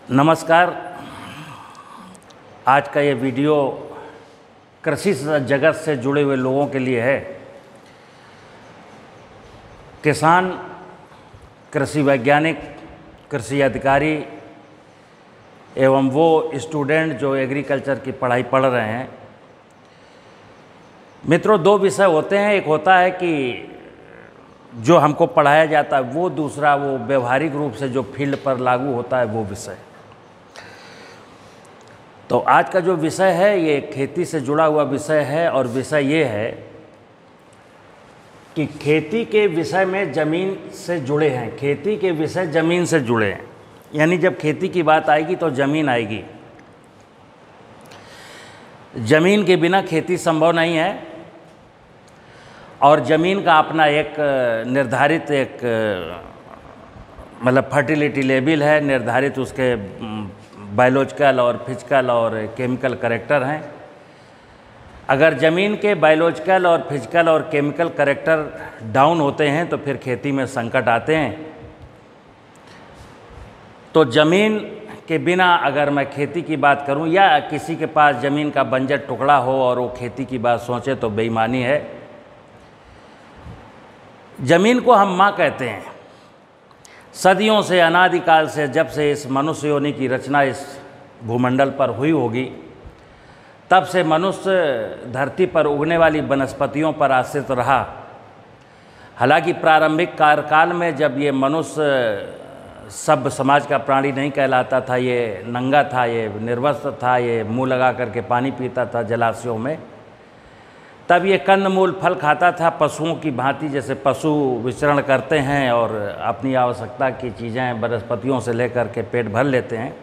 नमस्कार। आज का ये वीडियो कृषि जगत से जुड़े हुए लोगों के लिए है। किसान, कृषि वैज्ञानिक, कृषि अधिकारी एवं वो स्टूडेंट जो एग्रीकल्चर की पढ़ाई पढ़ रहे हैं। मित्रों, दो विषय होते हैं। एक होता है कि जो हमको पढ़ाया जाता है वो, दूसरा वो व्यवहारिक रूप से जो फील्ड पर लागू होता है वो विषय। तो आज का जो विषय है ये खेती से जुड़ा हुआ विषय है, और विषय ये है कि खेती के विषय में ज़मीन से जुड़े हैं। खेती के विषय ज़मीन से जुड़े हैं, यानी जब खेती की बात आएगी तो ज़मीन आएगी। ज़मीन के बिना खेती संभव नहीं है, और ज़मीन का अपना एक निर्धारित मतलब फर्टिलिटी लेवल है, निर्धारित उसके बायोलॉजिकल और फिजिकल और केमिकल करैक्टर हैं। अगर ज़मीन के बायोलॉजिकल और फिजिकल और केमिकल करैक्टर डाउन होते हैं तो फिर खेती में संकट आते हैं। तो ज़मीन के बिना अगर मैं खेती की बात करूं, या किसी के पास ज़मीन का बंजर टुकड़ा हो और वो खेती की बात सोचे, तो बेईमानी है। ज़मीन को हम माँ कहते हैं। सदियों से, अनादिकाल से, जब से इस मनुष्य योनि की रचना इस भूमंडल पर हुई होगी, तब से मनुष्य धरती पर उगने वाली वनस्पतियों पर आश्रित रहा। हालांकि प्रारंभिक कार्यकाल में जब ये मनुष्य सभ्य समाज का प्राणी नहीं कहलाता था, ये नंगा था, ये निर्वस्त्र था, ये मुँह लगा करके पानी पीता था जलाशयों में, तब ये कंदमूल फल खाता था पशुओं की भांति। जैसे पशु विचरण करते हैं और अपनी आवश्यकता की चीज़ें वनस्पतियों से लेकर के पेट भर लेते हैं,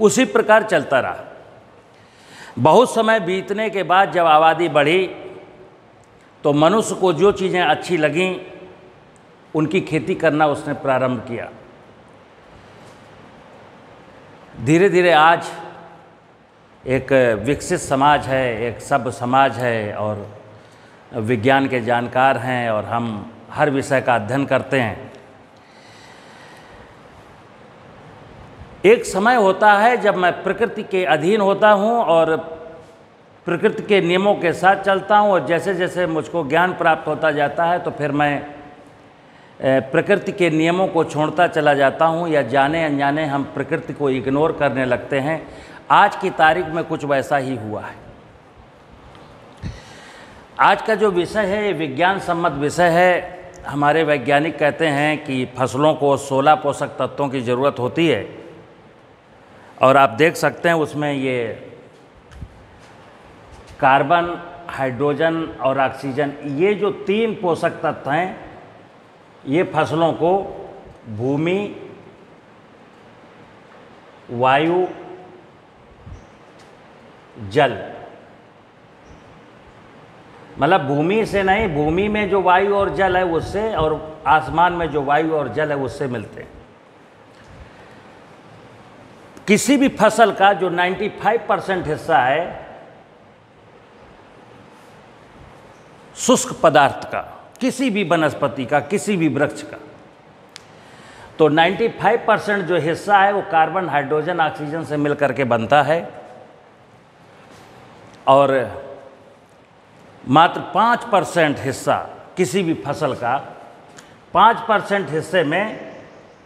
उसी प्रकार चलता रहा। बहुत समय बीतने के बाद जब आबादी बढ़ी तो मनुष्य को जो चीज़ें अच्छी लगीं उनकी खेती करना उसने प्रारंभ किया। धीरे धीरे आज एक विकसित समाज है, एक सभ्य समाज है, और विज्ञान के जानकार हैं, और हम हर विषय का अध्ययन करते हैं। एक समय होता है जब मैं प्रकृति के अधीन होता हूँ और प्रकृति के नियमों के साथ चलता हूँ, और जैसे जैसे मुझको ज्ञान प्राप्त होता जाता है तो फिर मैं प्रकृति के नियमों को छोड़ता चला जाता हूँ, या जाने अनजाने हम प्रकृति को इग्नोर करने लगते हैं। आज की तारीख में कुछ वैसा ही हुआ है। आज का जो विषय है ये विज्ञान सम्मत विषय है। हमारे वैज्ञानिक कहते हैं कि फसलों को 16 पोषक तत्वों की ज़रूरत होती है, और आप देख सकते हैं उसमें ये कार्बन, हाइड्रोजन और ऑक्सीजन, ये जो 3 पोषक तत्व हैं, ये फसलों को भूमि, वायु, जल, मतलब भूमि से नहीं, भूमि में जो वायु और जल है उससे, और आसमान में जो वायु और जल है उससे मिलते हैं। किसी भी फसल का जो 95% हिस्सा है शुष्क पदार्थ का, किसी भी वनस्पति का, किसी भी वृक्ष का, तो 95% जो हिस्सा है वो कार्बन, हाइड्रोजन, ऑक्सीजन से मिलकर के बनता है, और मात्र 5% हिस्सा किसी भी फसल का, 5% हिस्से में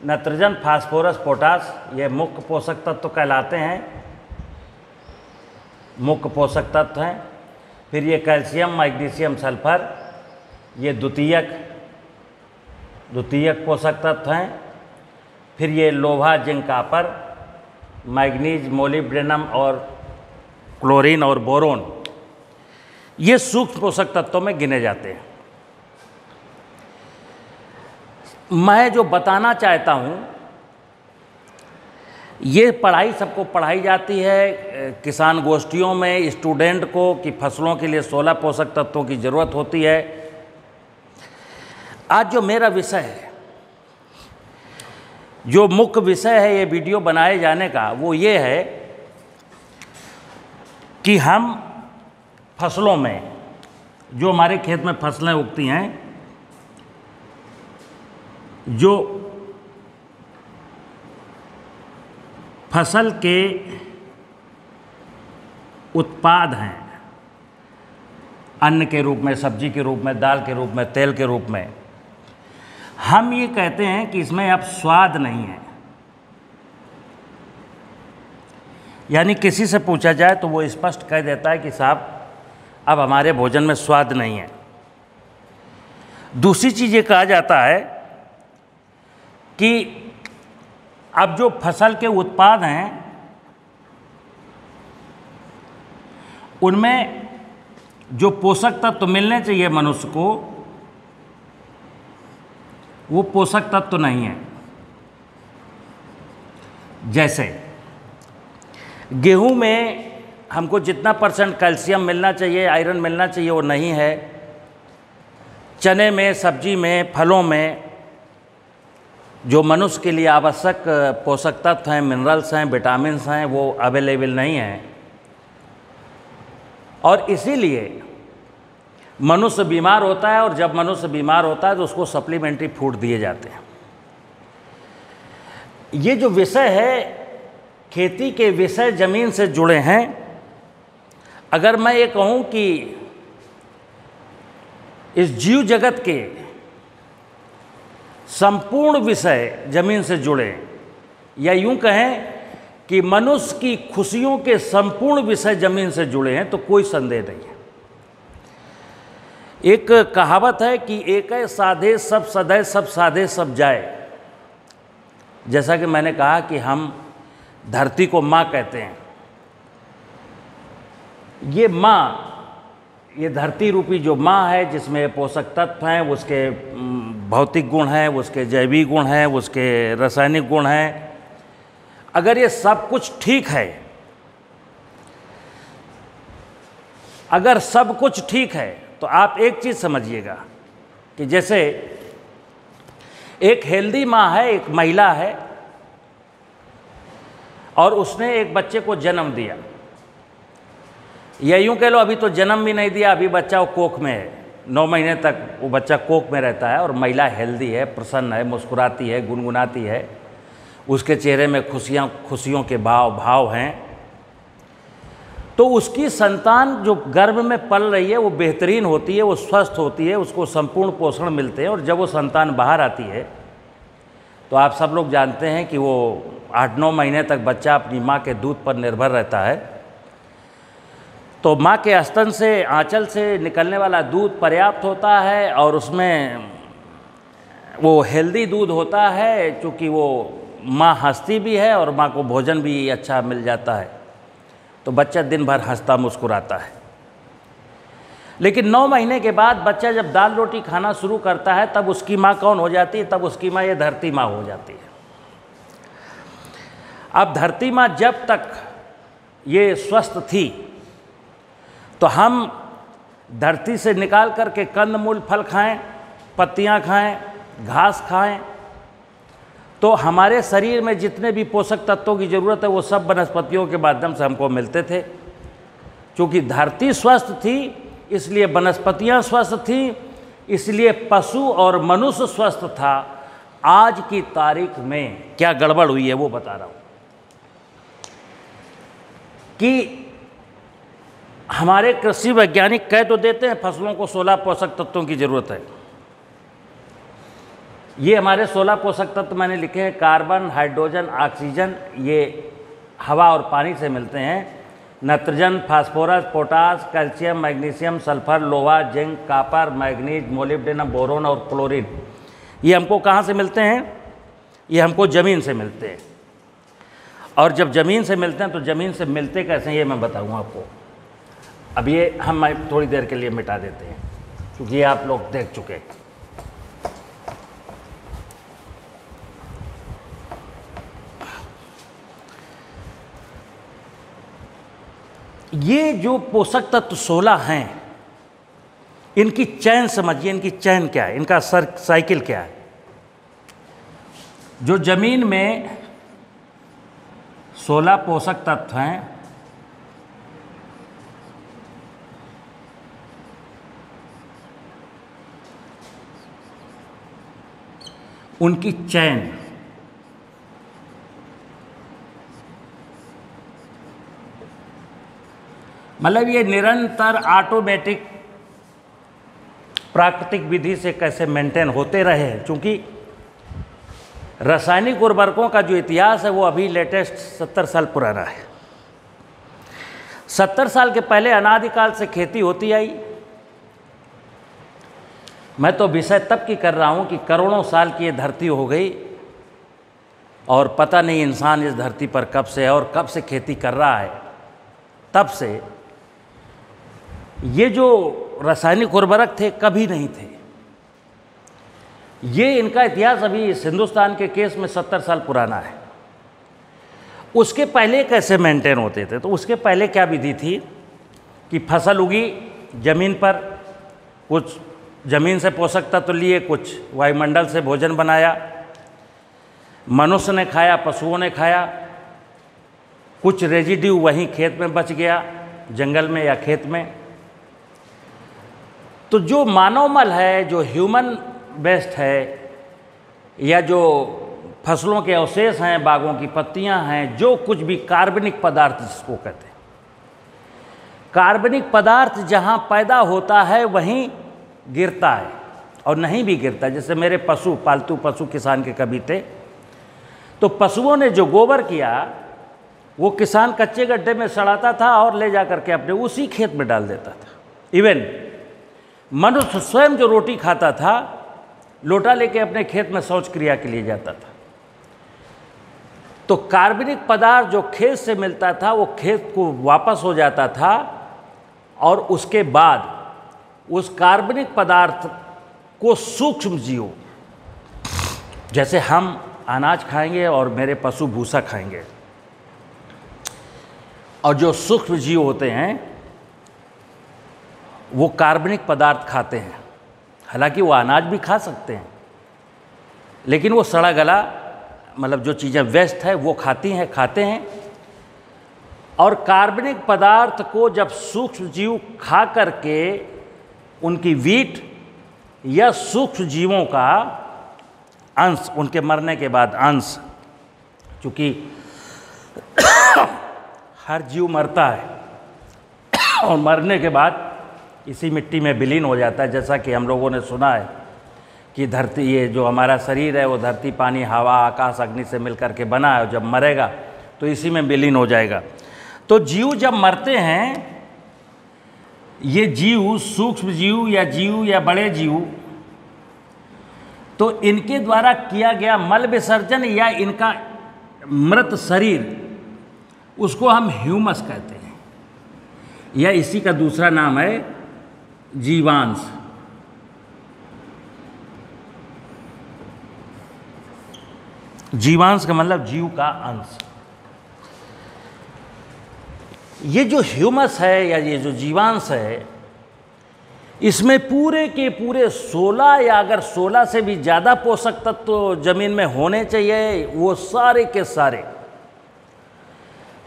नाइट्रोजन, फास्फोरस, पोटास, ये मुख्य पोषक तत्व कहलाते हैं, मुख्य पोषक तत्व हैं। फिर ये कैल्शियम, मैग्नीशियम, सल्फर, ये द्वितीयक पोषक तत्व हैं। फिर ये लोहा, जिंक, कॉपर, मैग्नीज, मोलिब्डेनम और क्लोरीन और बोरोन, ये सूक्ष्म पोषक तत्वों में गिने जाते हैं। मैं जो बताना चाहता हूँ, ये पढ़ाई सबको पढ़ाई जाती है किसान गोष्ठियों में स्टूडेंट को, कि फसलों के लिए 16 पोषक तत्वों की ज़रूरत होती है। आज जो मेरा विषय है, जो मुख्य विषय है ये वीडियो बनाए जाने का, वो ये है कि हम फसलों में, जो हमारे खेत में फसलें उगती हैं, जो फसल के उत्पाद हैं, अन्न के रूप में, सब्जी के रूप में, दाल के रूप में, तेल के रूप में, हम ये कहते हैं कि इसमें अब स्वाद नहीं है। यानी किसी से पूछा जाए तो वो स्पष्ट कह देता है कि साहब अब हमारे भोजन में स्वाद नहीं है। दूसरी चीज़ ये कहा जाता है कि अब जो फसल के उत्पाद हैं उनमें जो पोषक तत्व मिलने चाहिए मनुष्य को, वो पोषक तत्व नहीं है। जैसे गेहूं में हमको जितना % कैल्शियम मिलना चाहिए, आयरन मिलना चाहिए, वो नहीं है। चने में, सब्जी में, फलों में जो मनुष्य के लिए आवश्यक पोषक तत्व हैं, मिनरल्स हैं, विटामिन्स हैं, वो अवेलेबल नहीं हैं। और इसीलिए मनुष्य बीमार होता है, और जब मनुष्य बीमार होता है तो उसको सप्लीमेंट्री फूड दिए जाते हैं। ये जो विषय है, खेती के विषय ज़मीन से जुड़े हैं। अगर मैं ये कहूँ कि इस जीव जगत के संपूर्ण विषय ज़मीन से जुड़े, या यूँ कहें कि मनुष्य की खुशियों के संपूर्ण विषय ज़मीन से जुड़े हैं, तो कोई संदेह नहीं है। एक कहावत है कि एक साधे सब सदै, सब साधे सब जाए। जैसा कि मैंने कहा कि हम धरती को माँ कहते हैं। ये माँ, ये धरती रूपी जो माँ है, जिसमें पोषक तत्व हैं, उसके भौतिक गुण हैं, उसके जैविक गुण हैं, उसके रासायनिक गुण हैं, अगर ये सब कुछ ठीक है, अगर सब कुछ ठीक है, तो आप एक चीज़ समझिएगा कि जैसे एक हेल्दी माँ है, एक महिला है, और उसने एक बच्चे को जन्म दिया, या यूँ कह लो अभी तो जन्म भी नहीं दिया, अभी बच्चा वो कोख में है, 9 महीने तक वो बच्चा कोख में रहता है, और महिला हेल्दी है, प्रसन्न है, मुस्कुराती है, गुनगुनाती है, उसके चेहरे में खुशियों के भाव हैं, तो उसकी संतान जो गर्भ में पल रही है वो बेहतरीन होती है, वो स्वस्थ होती है, उसको संपूर्ण पोषण मिलते हैं। और जब वो संतान बाहर आती है तो आप सब लोग जानते हैं कि वो 8-9 महीने तक बच्चा अपनी माँ के दूध पर निर्भर रहता है। तो माँ के स्तन से, आंचल से निकलने वाला दूध पर्याप्त होता है, और उसमें वो हेल्दी दूध होता है, चूँकि वो माँ हंसती भी है और माँ को भोजन भी अच्छा मिल जाता है, तो बच्चा दिन भर हंसता मुस्कुराता है। लेकिन 9 महीने के बाद बच्चा जब दाल रोटी खाना शुरू करता है, तब उसकी माँ कौन हो जाती है? तब उसकी माँ ये धरती माँ हो जाती है। अब धरती माँ जब तक ये स्वस्थ थी, तो हम धरती से निकाल करके कंद मूल फल खाएं, पत्तियां खाएं, घास खाएं, तो हमारे शरीर में जितने भी पोषक तत्वों की ज़रूरत है वो सब वनस्पतियों के माध्यम से हमको मिलते थे। क्योंकि धरती स्वस्थ थी इसलिए वनस्पतियां स्वस्थ थी, इसलिए पशु और मनुष्य स्वस्थ था। आज की तारीख में क्या गड़बड़ हुई है वो बता रहा हूँ कि हमारे कृषि वैज्ञानिक कह तो देते हैं फसलों को 16 पोषक तत्वों की ज़रूरत है। ये हमारे 16 पोषक तत्व मैंने लिखे हैं, कार्बन, हाइड्रोजन, ऑक्सीजन, ये हवा और पानी से मिलते हैं। Nitrogen, phosphorus, potash, calcium, magnesium, sulphur, लोहा, zinc, copper, manganese, molybdenum, boron और क्लोरीन, ये हमको कहाँ से मिलते हैं? ये हमको ज़मीन से मिलते हैं। और जब ज़मीन से मिलते हैं तो ज़मीन से मिलते कैसे हैं ये मैं बताऊँगा आपको। अब ये हम थोड़ी देर के लिए मिटा देते हैं क्योंकि ये आप लोग देख चुके हैं। ये जो पोषक तत्व 16 हैं, इनकी चैन समझिए, इनकी चैन क्या है, इनका साइकिल क्या है। जो जमीन में 16 पोषक तत्व हैं, उनकी चैन मतलब ये निरंतर ऑटोमेटिक प्राकृतिक विधि से कैसे मेंटेन होते रहे, क्योंकि रासायनिक उर्वरकों का जो इतिहास है वो अभी लेटेस्ट 70 साल पुराना है। 70 साल के पहले अनादिकाल से खेती होती आई। मैं तो विषय तब की कर रहा हूँ कि करोड़ों साल की ये धरती हो गई और पता नहीं इंसान इस धरती पर कब से है और कब से खेती कर रहा है। तब से ये जो रासायनिक उर्वरक थे कभी नहीं थे। ये इनका इतिहास अभी इस हिंदुस्तान के केस में 70 साल पुराना है। उसके पहले कैसे मेंटेन होते थे? तो उसके पहले क्या विधि थी कि फसल उगी जमीन पर, कुछ जमीन से पोषक तत्व लिए, कुछ वायुमंडल से भोजन बनाया, मनुष्य ने खाया, पशुओं ने खाया, कुछ रेजिड्यू वहीं खेत में बच गया, जंगल में या खेत में। तो जो मानव मल है, जो ह्यूमन वेस्ट है, या जो फसलों के अवशेष हैं, बागों की पत्तियां हैं, जो कुछ भी कार्बनिक पदार्थ जिसको कहते हैं, कार्बनिक पदार्थ जहां पैदा होता है वहीं गिरता है और नहीं भी गिरता। जैसे मेरे पशु, पालतू पशु किसान के कभी थे, तो पशुओं ने जो गोबर किया वो किसान कच्चे गड्ढे में सड़ाता था और ले जा करके अपने उसी खेत में डाल देता था। इवन मनुष्य स्वयं जो रोटी खाता था, लोटा लेके अपने खेत में शौच क्रिया के लिए जाता था। तो कार्बनिक पदार्थ जो खेत से मिलता था वो खेत को वापस हो जाता था और उसके बाद उस कार्बनिक पदार्थ को सूक्ष्म जीव, जैसे हम अनाज खाएंगे और मेरे पशु भूसा खाएंगे, और जो सूक्ष्म जीव होते हैं वो कार्बनिक पदार्थ खाते हैं। हालांकि वो अनाज भी खा सकते हैं, लेकिन वो सड़ा गला, मतलब जो चीज़ें वेस्ट है वो खाते हैं। और कार्बनिक पदार्थ को जब सूक्ष्म जीव खा करके उनकी वीट या सूक्ष्म जीवों का अंश, उनके मरने के बाद अंश, चूँकि हर जीव मरता है और मरने के बाद इसी मिट्टी में विलीन हो जाता है। जैसा कि हम लोगों ने सुना है कि धरती, ये जो हमारा शरीर है वो धरती, पानी, हवा, आकाश, अग्नि से मिलकर के बना है, और जब मरेगा तो इसी में विलीन हो जाएगा। तो जीव जब मरते हैं, ये जीव, सूक्ष्म जीव या बड़े जीव, तो इनके द्वारा किया गया मल विसर्जन या इनका मृत शरीर, उसको हम ह्यूमस कहते हैं, या इसी का दूसरा नाम है जीवांश। जीवांश का मतलब जीव का अंश। ये जो ह्यूमस है या ये जो जीवांश है, इसमें पूरे के पूरे 16 या अगर 16 से भी ज़्यादा पोषक तत्व तो जमीन में होने चाहिए, वो सारे के सारे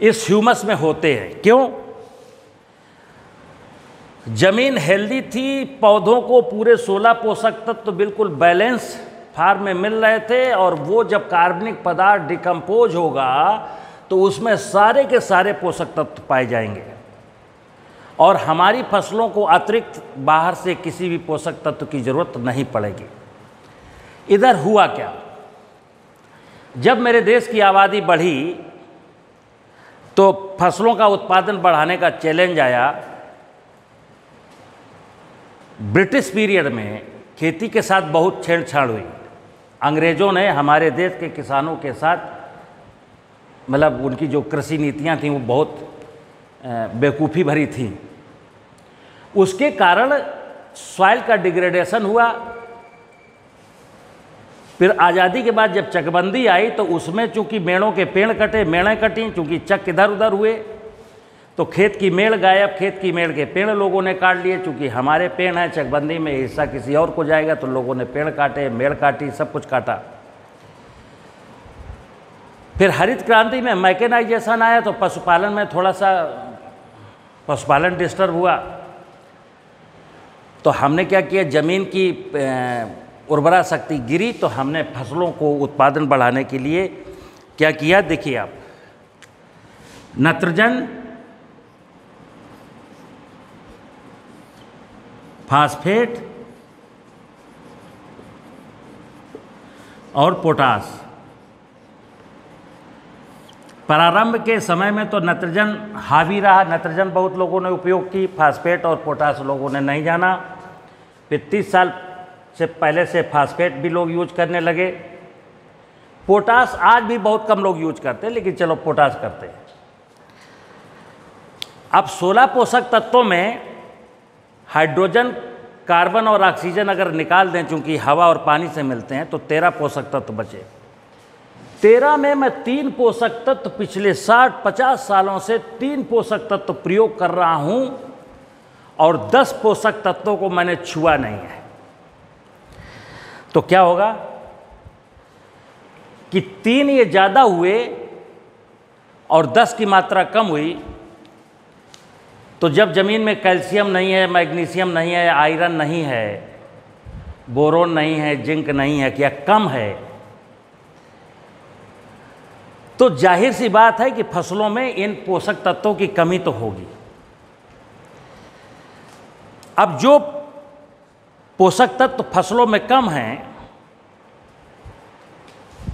इस ह्यूमस में होते हैं। क्यों? जमीन हेल्दी थी, पौधों को पूरे 16 पोषक तत्व तो बिल्कुल बैलेंस फार्म में मिल रहे थे, और वो जब कार्बनिक पदार्थ डिकम्पोज होगा तो उसमें सारे के सारे पोषक तत्व पाए जाएंगे, और हमारी फसलों को अतिरिक्त बाहर से किसी भी पोषक तत्व की ज़रूरत नहीं पड़ेगी। इधर हुआ क्या, जब मेरे देश की आबादी बढ़ी तो फसलों का उत्पादन बढ़ाने का चैलेंज आया। ब्रिटिश पीरियड में खेती के साथ बहुत छेड़छाड़ हुई। अंग्रेज़ों ने हमारे देश के किसानों के साथ, मतलब उनकी जो कृषि नीतियाँ थीं वो बहुत बेवकूफ़ी भरी थी। उसके कारण सॉइल का डिग्रेडेशन हुआ। फिर आज़ादी के बाद जब चकबंदी आई तो उसमें चूँकि मेड़ों के पेड़ कटे, मेड़ें कटी, चूँकि चक इधर उधर हुए तो खेत की मेड़ गायब, खेत की मेड़ के पेड़ लोगों ने काट लिए। चूँकि हमारे पेड़ हैं, चकबंदी में हिस्सा किसी और को जाएगा, तो लोगों ने पेड़ काटे, मेड़ काटी, सब कुछ काटा। फिर हरित क्रांति में मैकेनाइजेशन आया तो पशुपालन में थोड़ा सा पशुपालन डिस्टर्ब हुआ। तो हमने क्या किया, ज़मीन की उर्वरा शक्ति गिरी, तो हमने फसलों को उत्पादन बढ़ाने के लिए क्या किया, देखिए आप, नाइट्रोजन फास्फेट और पोटास। प्रारंभ के समय में तो नाइट्रोजन हावी रहा, नाइट्रोजन बहुत लोगों ने उपयोग की, फास्फेट और पोटास लोगों ने नहीं जाना। फिर 30 साल से पहले से फास्फेट भी लोग यूज करने लगे। पोटास आज भी बहुत कम लोग यूज करते हैं, लेकिन चलो पोटास करते हैं। अब 16 पोषक तत्वों में हाइड्रोजन, कार्बन और ऑक्सीजन अगर निकाल दें, चूंकि हवा और पानी से मिलते हैं, तो 13 पोषक तत्व बचे। 13 में मैं 3 पोषक तत्व पिछले 60-50 सालों से 3 पोषक तत्व प्रयोग कर रहा हूं और 10 पोषक तत्वों को मैंने छुआ नहीं है। तो क्या होगा कि 3 ये ज़्यादा हुए और 10 की मात्रा कम हुई। तो जब ज़मीन में कैल्शियम नहीं है, मैग्नीशियम नहीं है, आयरन नहीं है, बोरोन नहीं है, जिंक नहीं है, क्या कम है, तो जाहिर सी बात है कि फसलों में इन पोषक तत्वों की कमी तो होगी। अब जो पोषक तत्व फसलों में कम हैं,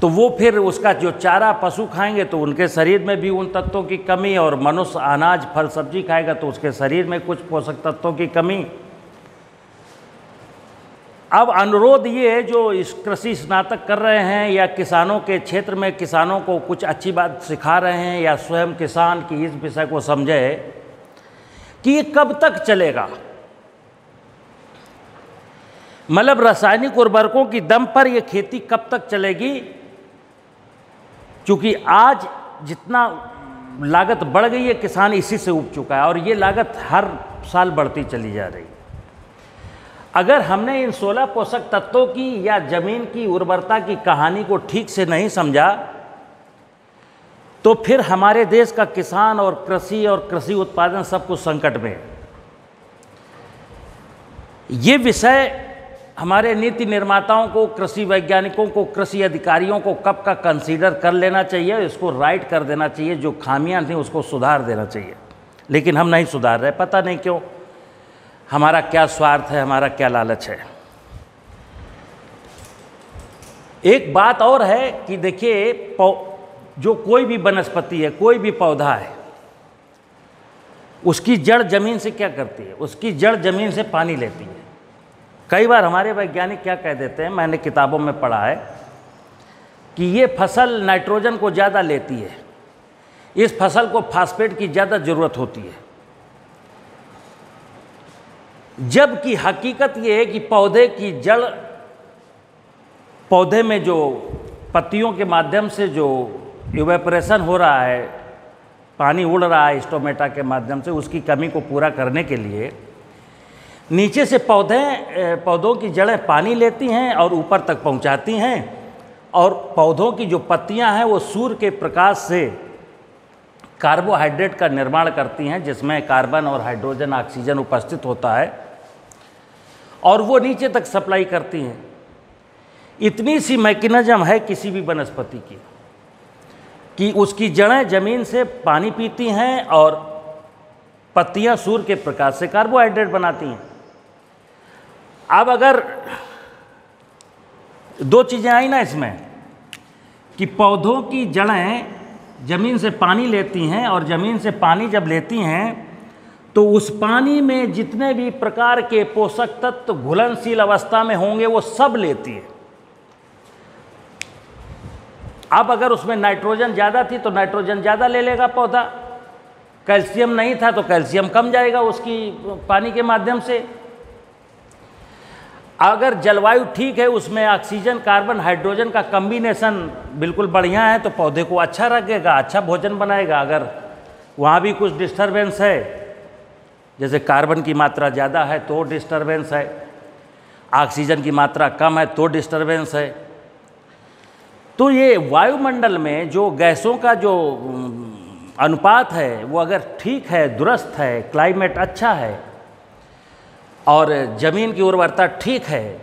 तो वो फिर उसका जो चारा पशु खाएंगे तो उनके शरीर में भी उन तत्वों की कमी, और मनुष्य अनाज फल सब्जी खाएगा तो उसके शरीर में कुछ पोषक तत्वों की कमी। अब अनुरोध ये है, जो इस कृषि स्नातक कर रहे हैं या किसानों के क्षेत्र में किसानों को कुछ अच्छी बात सिखा रहे हैं या स्वयं किसान की इस विषय को समझे कि ये कब तक चलेगा। मतलब रासायनिक उर्वरकों की दम पर ये खेती कब तक चलेगी, क्योंकि आज जितना लागत बढ़ गई है, किसान इसी से उब चुका है और ये लागत हर साल बढ़ती चली जा रही है। अगर हमने इन 16 पोषक तत्वों की या जमीन की उर्वरता की कहानी को ठीक से नहीं समझा, तो फिर हमारे देश का किसान और कृषि उत्पादन सब कुछ संकट में है। ये विषय हमारे नीति निर्माताओं को, कृषि वैज्ञानिकों को, कृषि अधिकारियों को कब का कंसीडर कर लेना चाहिए, इसको राइट कर देना चाहिए, जो खामियां थी उसको सुधार देना चाहिए। लेकिन हम नहीं सुधार रहे, पता नहीं क्यों। हमारा क्या स्वार्थ है, हमारा क्या लालच है। एक बात और है कि देखिए, जो कोई भी वनस्पति है, कोई भी पौधा है, उसकी जड़ जमीन से क्या करती है, उसकी जड़ जमीन से पानी लेती है। कई बार हमारे वैज्ञानिक क्या कह देते हैं, मैंने किताबों में पढ़ा है कि ये फसल नाइट्रोजन को ज़्यादा लेती है, इस फसल को फास्फेट की ज़्यादा ज़रूरत होती है। जबकि हकीकत ये है कि पौधे की जड़, पौधे में जो पत्तियों के माध्यम से जो इवेपोरेशन हो रहा है, पानी उड़ रहा है स्टोमेटा के माध्यम से, उसकी कमी को पूरा करने के लिए नीचे से पौधों की जड़ें पानी लेती हैं और ऊपर तक पहुंचाती हैं, और पौधों की जो पत्तियां हैं वो सूर्य के प्रकाश से कार्बोहाइड्रेट का निर्माण करती हैं, जिसमें कार्बन और हाइड्रोजन, ऑक्सीजन उपस्थित होता है, और वो नीचे तक सप्लाई करती हैं। इतनी सी मैकेनिज्म है किसी भी वनस्पति की कि उसकी जड़ें जमीन से पानी पीती हैं और पत्तियां सूर्य के प्रकाश से कार्बोहाइड्रेट बनाती हैं। अब अगर दो चीज़ें आई ना इसमें, कि पौधों की जड़ें ज़मीन से पानी लेती हैं, और ज़मीन से पानी जब लेती हैं तो उस पानी में जितने भी प्रकार के पोषक तत्व घुलनशील अवस्था में होंगे वो सब लेती है। अब अगर उसमें नाइट्रोजन ज़्यादा थी तो नाइट्रोजन ज़्यादा ले लेगा पौधा, कैल्शियम नहीं था तो कैल्शियम कम जाएगा उसकी पानी के माध्यम से। अगर जलवायु ठीक है, उसमें ऑक्सीजन, कार्बन, हाइड्रोजन का कम्बिनेशन बिल्कुल बढ़िया है, तो पौधे को अच्छा रखेगा, अच्छा भोजन बनाएगा। अगर वहाँ भी कुछ डिस्टरबेंस है, जैसे कार्बन की मात्रा ज़्यादा है तो डिस्टरबेंस है, ऑक्सीजन की मात्रा कम है तो डिस्टरबेंस है। तो ये वायुमंडल में जो गैसों का जो अनुपात है वो अगर ठीक है, दुरुस्त है, क्लाइमेट अच्छा है और ज़मीन की उर्वरता ठीक है,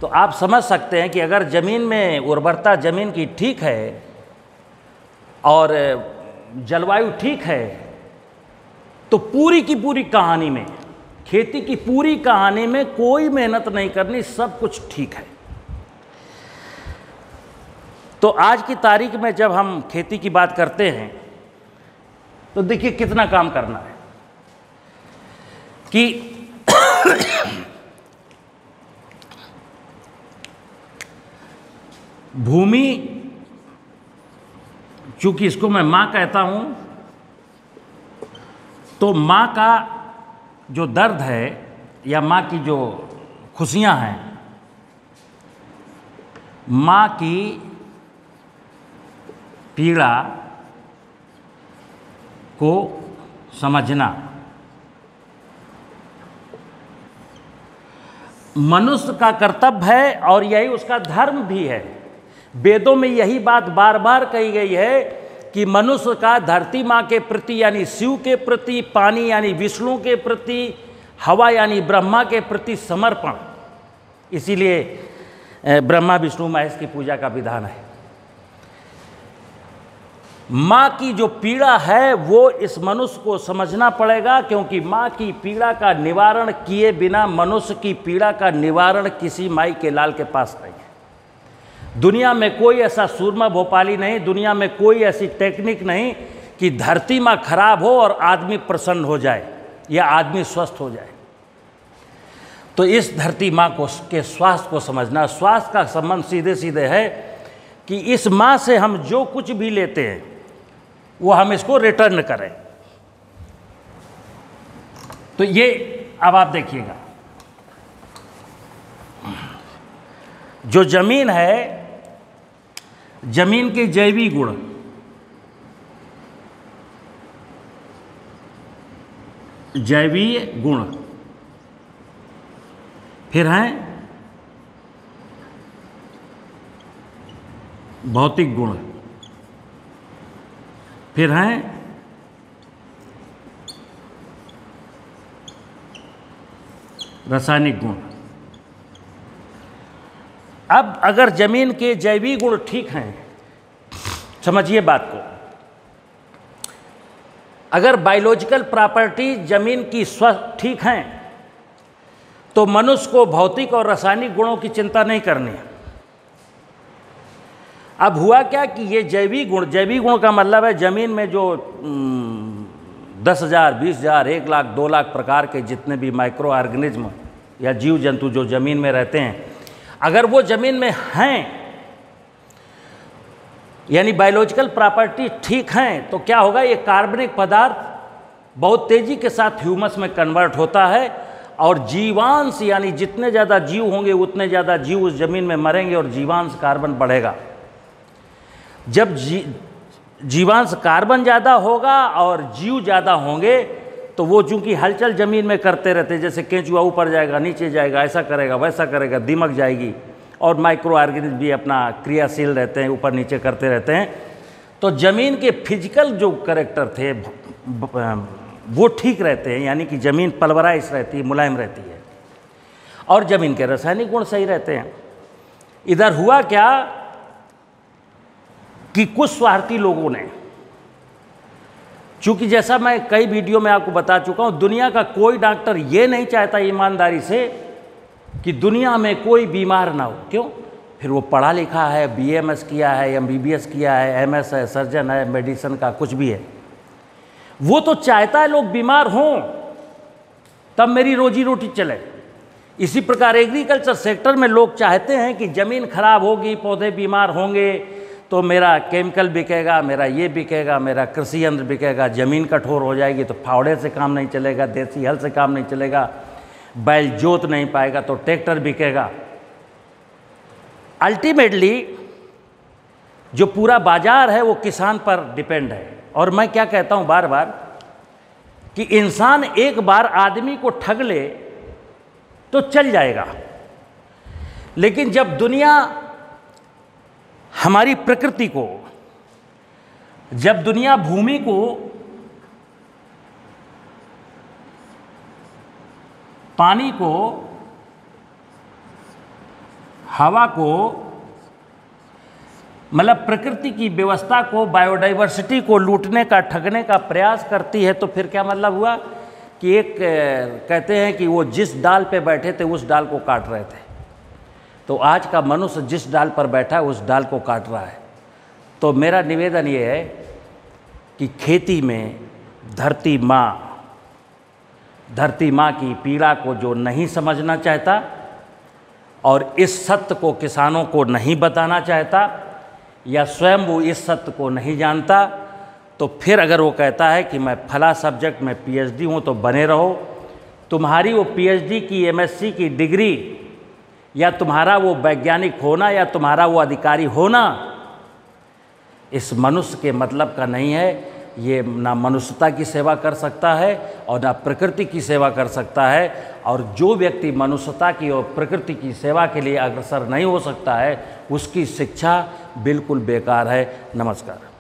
तो आप समझ सकते हैं कि अगर ज़मीन में उर्वरता ज़मीन की ठीक है और जलवायु ठीक है, तो पूरी की पूरी कहानी में खेती की पूरी कहानी में कोई मेहनत नहीं करनी, सब कुछ ठीक है। तो आज की तारीख में जब हम खेती की बात करते हैं तो देखिए कितना काम करना है कि भूमि, चूंकि इसको मैं माँ कहता हूं, तो माँ का जो दर्द है या माँ की जो खुशियां हैं, माँ की पीड़ा को समझना मनुष्य का कर्तव्य है और यही उसका धर्म भी है। वेदों में यही बात बार बार कही गई है कि मनुष्य का धरती माँ के प्रति यानी शिव के प्रति, पानी यानी विष्णु के प्रति, हवा यानी ब्रह्मा के प्रति समर्पण। इसीलिए ब्रह्मा विष्णु महेश की पूजा का विधान है। माँ की जो पीड़ा है वो इस मनुष्य को समझना पड़ेगा, क्योंकि माँ की पीड़ा का निवारण किए बिना मनुष्य की पीड़ा का निवारण किसी माई के लाल के पास नहीं है। दुनिया में कोई ऐसा सूरमा भोपाली नहीं, दुनिया में कोई ऐसी टेक्निक नहीं कि धरती माँ खराब हो और आदमी प्रसन्न हो जाए या आदमी स्वस्थ हो जाए। तो इस धरती माँ को के स्वास्थ्य को समझना, स्वास्थ्य का संबंध सीधे सीधे है कि इस माँ से हम जो कुछ भी लेते हैं वो हम इसको रिटर्न करें। तो ये अब आप देखिएगा, जो जमीन है, जमीन के जैविक गुण, जैवीय गुण, फिर हैं भौतिक गुण, फिर हैं रासायनिक गुण। अब अगर जमीन के जैविक गुण ठीक हैं, समझिए बात को, अगर बायोलॉजिकल प्रॉपर्टी जमीन की स्वस्थ ठीक हैं तो मनुष्य को भौतिक और रासायनिक गुणों की चिंता नहीं करनी है। अब हुआ क्या कि ये जैविक गुण का मतलब है जमीन में जो 10,000, 20,000, 1 लाख, 2 लाख प्रकार के जितने भी माइक्रो ऑर्गेनिज्म या जीव जंतु जो जमीन में रहते हैं, अगर वो जमीन में हैं यानी बायोलॉजिकल प्रॉपर्टी ठीक हैं, तो क्या होगा, ये कार्बनिक पदार्थ बहुत तेजी के साथ ह्यूमस में कन्वर्ट होता है और जीवांश यानी जितने ज़्यादा जीव होंगे उतने ज़्यादा जीव उस जमीन में मरेंगे और जीवांश कार्बन बढ़ेगा। जब जीवांश कार्बन ज़्यादा होगा और जीव ज़्यादा होंगे तो वो चूँकि हलचल ज़मीन में करते रहते हैं, जैसे केंचुआ ऊपर जाएगा नीचे जाएगा, ऐसा करेगा वैसा करेगा, दीमक जाएगी, और माइक्रो ऑर्गेनिज्म भी अपना क्रियाशील रहते हैं, ऊपर नीचे करते रहते हैं। तो ज़मीन के फिजिकल जो कैरेक्टर थे वो ठीक रहते हैं, यानी कि ज़मीन पल्वराइज रहती है, मुलायम रहती है, और ज़मीन के रासायनिक गुण सही रहते हैं। इधर हुआ क्या कि कुछ स्वार्थी लोगों ने, चूंकि जैसा मैं कई वीडियो में आपको बता चुका हूं, दुनिया का कोई डॉक्टर ये नहीं चाहता ईमानदारी से कि दुनिया में कोई बीमार ना हो। क्यों? फिर वो पढ़ा लिखा है, BAMS किया है, MBBS किया है, MS है, सर्जन है, मेडिसिन का कुछ भी है, वो तो चाहता है लोग बीमार हों तब मेरी रोजी रोटी चले। इसी प्रकार एग्रीकल्चर सेक्टर में लोग चाहते हैं कि ज़मीन खराब होगी, पौधे बीमार होंगे तो मेरा केमिकल बिकेगा, मेरा ये बिकेगा, मेरा कृषि यंत्र बिकेगा। ज़मीन कठोर हो जाएगी तो फावड़े से काम नहीं चलेगा, देसी हल से काम नहीं चलेगा, बैल जोत नहीं पाएगा तो ट्रैक्टर बिकेगा। अल्टीमेटली जो पूरा बाजार है वो किसान पर डिपेंड है। और मैं क्या कहता हूँ बार बार कि इंसान एक बार आदमी को ठग ले तो चल जाएगा, लेकिन जब दुनिया हमारी प्रकृति को, जब दुनिया भूमि को, पानी को, हवा को, मतलब प्रकृति की व्यवस्था को, बायोडाइवर्सिटी को लूटने का, ठगने का प्रयास करती है, तो फिर क्या मतलब हुआ कि एक कहते हैं कि वो जिस डाल पे बैठे थे उस डाल को काट रहे थे। तो आज का मनुष्य जिस डाल पर बैठा है उस डाल को काट रहा है। तो मेरा निवेदन ये है कि खेती में धरती माँ की पीड़ा को जो नहीं समझना चाहता और इस सत्य को किसानों को नहीं बताना चाहता या स्वयं वो इस सत्य को नहीं जानता, तो फिर अगर वो कहता है कि मैं फला सब्जेक्ट में पीएचडी हूँ तो बने रहो, तुम्हारी वो पीएचडी की एमएससी की डिग्री या तुम्हारा वो वैज्ञानिक होना या तुम्हारा वो अधिकारी होना इस मनुष्य के मतलब का नहीं है। ये ना मनुष्यता की सेवा कर सकता है और ना प्रकृति की सेवा कर सकता है। और जो व्यक्ति मनुष्यता की और प्रकृति की सेवा के लिए अग्रसर नहीं हो सकता है उसकी शिक्षा बिल्कुल बेकार है। नमस्कार।